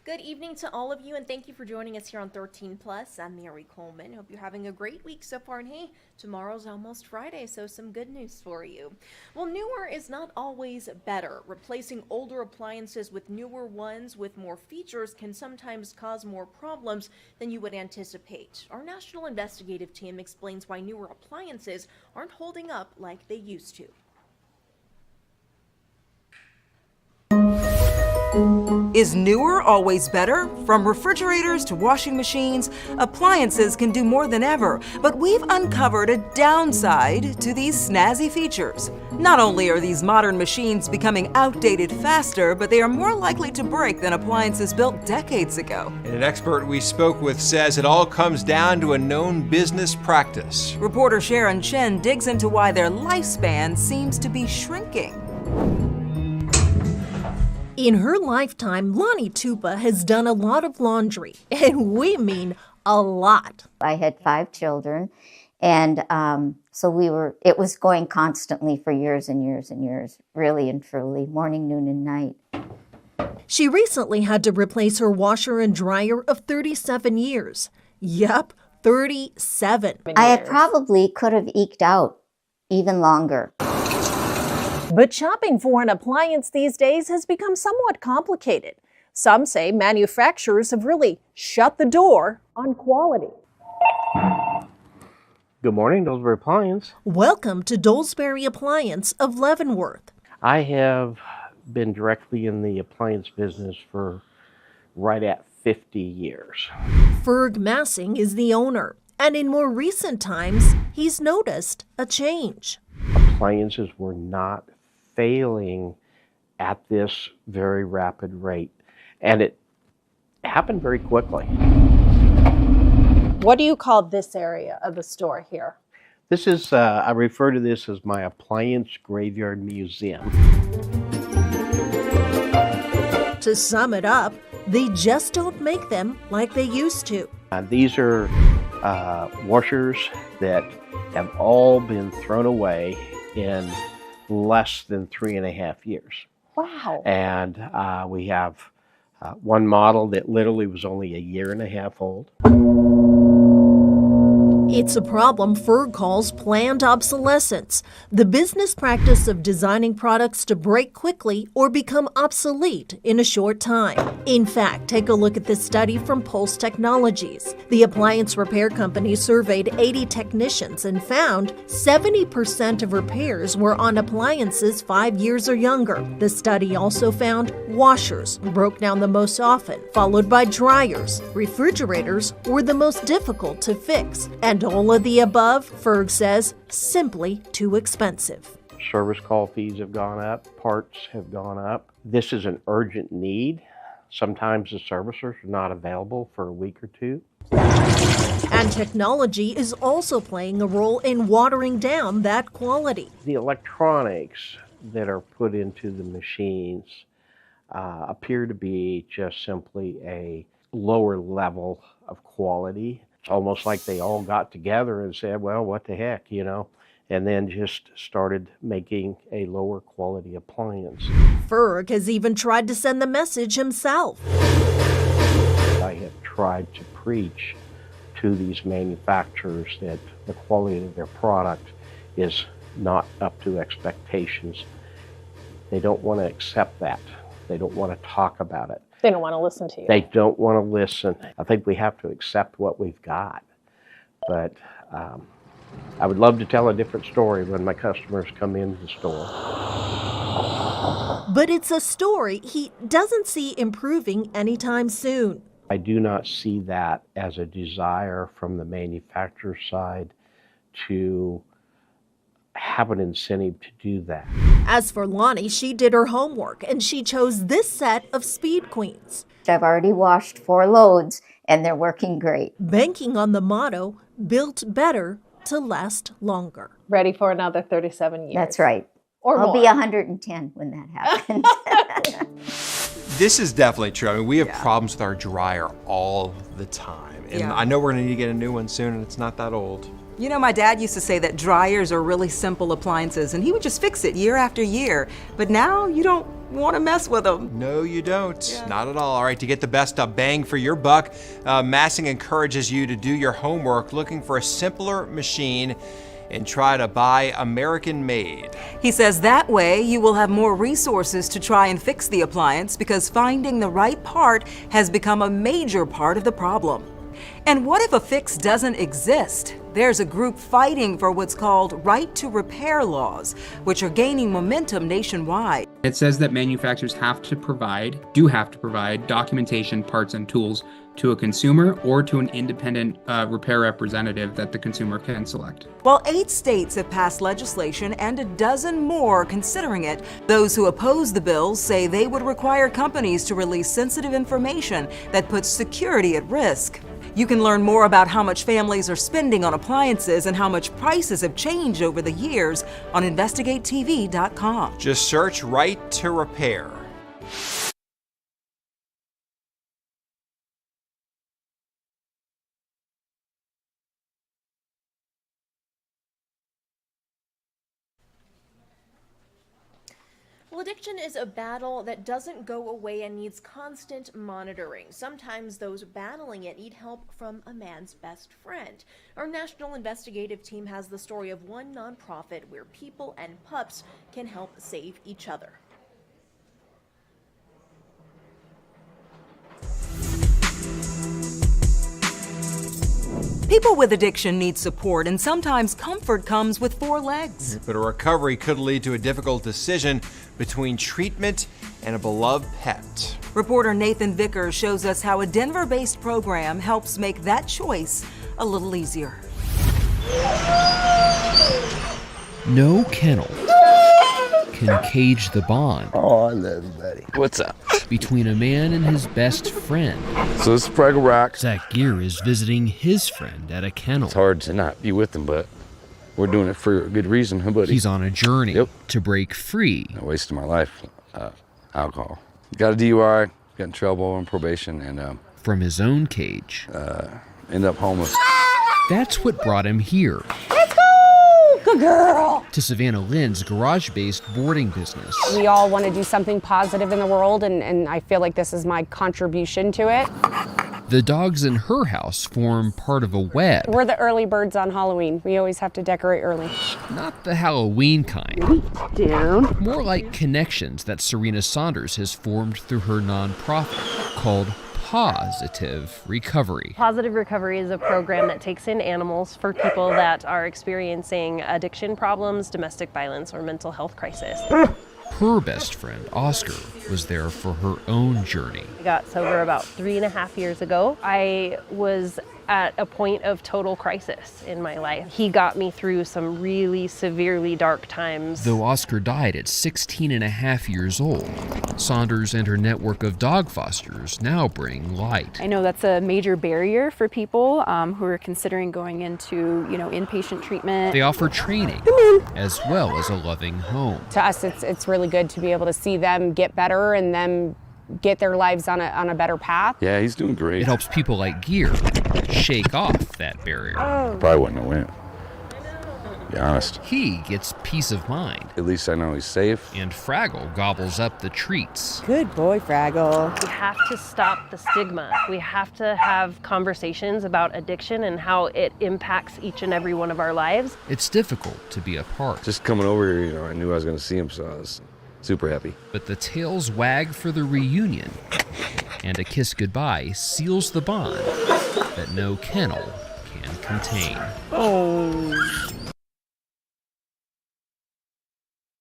Good evening to all of you, and thank you for joining us here on 13 Plus. I'm Mary Coleman. Hope you're having a great week so far. And hey, tomorrow's almost Friday, so some good news for you. Well, newer is not always better. Replacing older appliances with newer ones with more features can sometimes cause more problems than you would anticipate. Our national investigative team explains why newer appliances aren't holding up like they used to. Is newer always better? From refrigerators to washing machines, appliances can do more than ever, but we've uncovered a downside to these snazzy features. Not only are these modern machines becoming outdated faster, but they are more likely to break than appliances built decades ago. And an expert we spoke with says it all comes down to a known business practice. Reporter Sharon Chen digs into why their lifespan seems to be shrinking. In her lifetime, Lonnie Tupa has done a lot of laundry, and we mean a lot. I had 5 children, and so it was going constantly for years and years and years, really and truly, morning, noon, and night. She recently had to replace her washer and dryer of 37 years. Yep, 37 I probably could have eked out even longer. But shopping for an appliance these days has become somewhat complicated. Some say manufacturers have really shut the door on quality. Good morning, Dillsbury Appliance. Welcome to Dillsbury Appliance of Leavenworth. I have been directly in the appliance business for right at 50 years. Ferg Massing is the owner, and in more recent times, he's noticed a change. Appliances were not failing at this very rapid rate, and it happened very quickly. What do you call this area of the store here? This is, I refer to this as my appliance graveyard museum. To sum it up, they just don't make them like they used to. These are washers that have all been thrown away in less than 3.5 years. Wow. And we have one model that literally was only 1.5 years old. It's a problem Ferg calls planned obsolescence, the business practice of designing products to break quickly or become obsolete in a short time. In fact, take a look at this study from Pulse Technologies. The appliance repair company surveyed 80 technicians and found 70% of repairs were on appliances 5 years or younger. The study also found washers broke down the most often, followed by dryers. Refrigerators were the most difficult to fix, and all of the above, Ferg says, simply too expensive. Service call fees have gone up, parts have gone up. This is an urgent need. Sometimes the servicers are not available for a week or two. And technology is also playing a role in watering down that quality. The electronics that are put into the machines appear to be just simply a lower level of quality. It's almost like they all got together and said, well, what the heck, you know, and then just started making a lower quality appliance. Ferg has even tried to send the message himself. I have tried to preach to these manufacturers that the quality of their product is not up to expectations. They don't want to accept that. They don't want to talk about it. They don't want to listen to you. They don't want to listen. I think we have to accept what we've got. But I would love to tell a different story when my customers come into the store. But it's a story he doesn't see improving anytime soon. I do not see that as a desire from the manufacturer side to have an incentive to do that. As for Lonnie, she did her homework and she chose this set of Speed Queens. I've already washed 4 loads, and they're working great. Banking on the motto, built better to last longer. Ready for another 37 years. That's right. Or I'll more. be 110 when that happens. This is definitely true. I mean, we have problems with our dryer all the time. And Yeah. I know we're gonna need to get a new one soon, and it's not that old. You know, my dad used to say that dryers are really simple appliances, and he would just fix it year after year. But now you don't want to mess with them. No, you don't. Not at all. All right, to get the best bang for your buck, Massing encourages you to do your homework looking for a simpler machine and try to buy American made. He says that way you will have more resources to try and fix the appliance because finding the right part has become a major part of the problem. And what if a fix doesn't exist? There's a group fighting for what's called right to repair laws, which are gaining momentum nationwide. It says that manufacturers do have to provide documentation, parts, and tools to a consumer or to an independent repair representative that the consumer can select. While 8 states have passed legislation and a dozen more considering it, those who oppose the bills say they would require companies to release sensitive information that puts security at risk. You can learn more about how much families are spending on appliances and how much prices have changed over the years on investigatetv.com. Just search Right to Repair. Well, addiction is a battle that doesn't go away and needs constant monitoring. Sometimes those battling it need help from a man's best friend. Our national investigative team has the story of one nonprofit where people and pups can help save each other. People with addiction need support, and sometimes comfort comes with 4 legs. But a recovery could lead to a difficult decision between treatment and a beloved pet. Reporter Nathan Vickers shows us how a Denver-based program helps make that choice a little easier. No kennel can cage the bond. Oh, I love you, buddy. What's up? Between a man and his best friend. So this is Prego Rock. Zach Gear is visiting his friend at a kennel. It's hard to not be with him, but we're doing it for a good reason, huh, buddy? He's on a journey to break free. A waste of my life, alcohol. Got a DUI, got in trouble on probation, and from his own cage. End up homeless. That's what brought him here. Good girl. To Savannah Lynn's garage-based boarding business. We all want to do something positive in the world, and I feel like this is my contribution to it. The dogs in her house form part of a web. We're the early birds on Halloween. We always have to decorate early. Not the Halloween kind. Down. More like connections that Serena Saunders has formed through her nonprofit called Positive Recovery. Positive Recovery is a program that takes in animals for people that are experiencing addiction problems, domestic violence, or mental health crisis. Her best friend, Oscar, was there for her own journey. I got sober about 3.5 years ago. I was at a point of total crisis in my life. He got me through some really severely dark times. Though Oscar died at 16 and a half years old, Saunders and her network of dog fosters now bring light. I know that's a major barrier for people who are considering going into, inpatient treatment. They offer training as well as a loving home. To us, it's really good to be able to see them get better and them get their lives on a better path. Yeah, he's doing great. It helps people like Gear shake off that barrier. Probably wouldn't have went. To be honest. He gets peace of mind. At least I know he's safe. And Fraggle gobbles up the treats. Good boy, Fraggle. We have to stop the stigma. We have to have conversations about addiction and how it impacts each and every one of our lives. It's difficult to be apart. Just coming over here, I knew I was going to see him, so I was super happy. But the tails wag for the reunion, and a kiss goodbye seals the bond that no kennel can contain. Oh.